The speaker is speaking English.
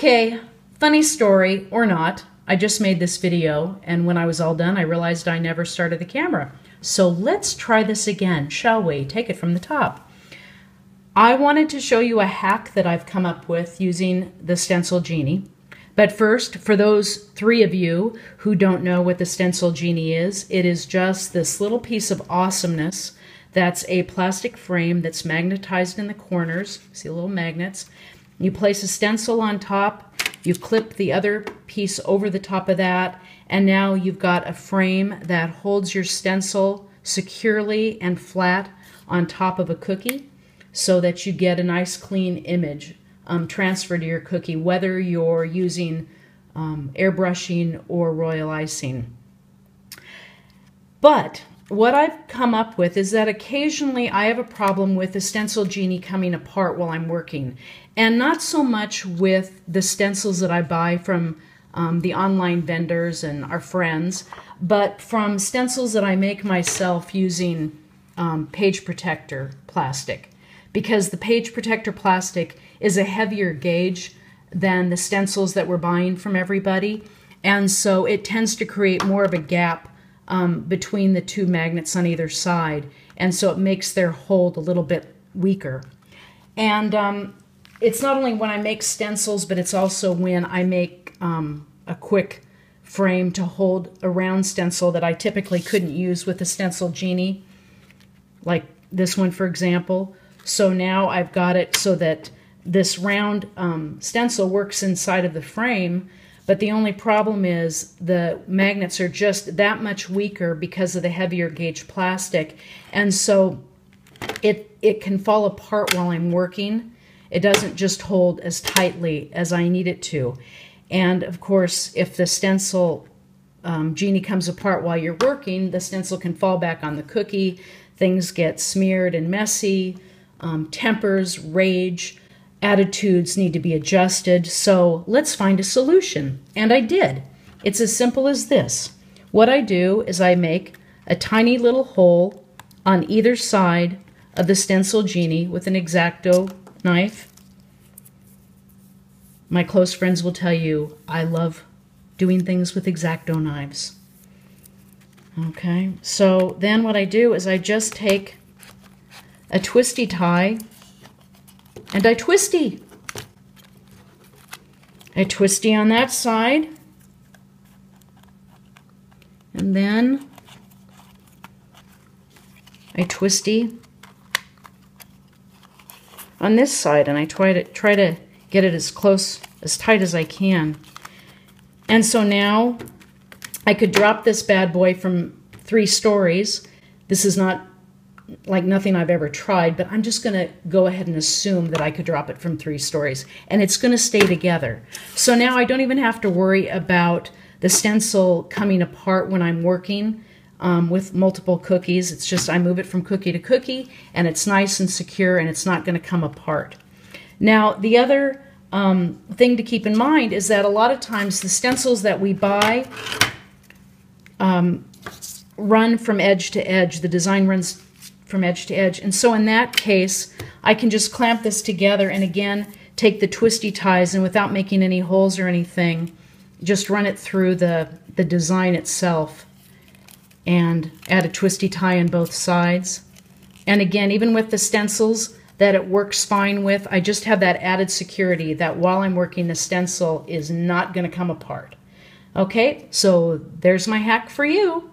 Okay, funny story, or not. I just made this video, and when I was all done, I realized I never started the camera. So let's try this again, shall we? Take it from the top. I wanted to show you a hack that I've come up with using the Stencil Genie. But first, for those 3 of you who don't know what the Stencil Genie is, it is just this little piece of awesomeness that's a plastic frame that's magnetized in the corners. See little magnets. You place a stencil on top, you clip the other piece over the top of that, and now you've got a frame that holds your stencil securely and flat on top of a cookie so that you get a nice clean image transferred to your cookie, whether you're using airbrushing or royal icing. But what I've come up with is that occasionally I have a problem with the Stencil Genie coming apart while I'm working. And not so much with the stencils that I buy from the online vendors and our friends, but from stencils that I make myself using page protector plastic. Because the page protector plastic is a heavier gauge than the stencils that we're buying from everybody. And so it tends to create more of a gap between the 2 magnets on either side. And so it makes their hold a little bit weaker. And it's not only when I make stencils, but it's also when I make a quick frame to hold a round stencil that I typically couldn't use with the Stencil Genie, like this one, for example. So now I've got it so that this round stencil works inside of the frame, but the only problem is the magnets are just that much weaker because of the heavier gauge plastic, and so it can fall apart while I'm working. It doesn't just hold as tightly as I need it to. And of course, if the Stencil Genie comes apart while you're working, the stencil can fall back on the cookie, things get smeared and messy, tempers rage, attitudes need to be adjusted. So let's find a solution. And I did. It's as simple as this. What I do is I make a tiny little hole on either side of the Stencil Genie with an X-Acto knife. My close friends will tell you I love doing things with X-Acto knives. Okay, so then what I do is I just take a twisty tie and I twisty. I twisty on that side, and then I twisty on this side, and I try to get it as tight as I can. And so now I could drop this bad boy from 3 stories. This is not like nothing I've ever tried, but I'm just going to go ahead and assume that I could drop it from 3 stories, and it's going to stay together. So now I don't even have to worry about the stencil coming apart when I'm working with multiple cookies. It's just I move it from cookie to cookie, and it's nice and secure, and it's not going to come apart. Now, the other thing to keep in mind is that a lot of times the stencils that we buy run from edge to edge. The design runs from edge to edge, and so in that case I can just clamp this together and again take the twisty ties, and without making any holes or anything, just run it through the design itself and add a twisty tie on both sides. And again, even with the stencils that it works fine with, I just have that added security that while I'm working, the stencil is not going to come apart. Okay, so there's my hack for you.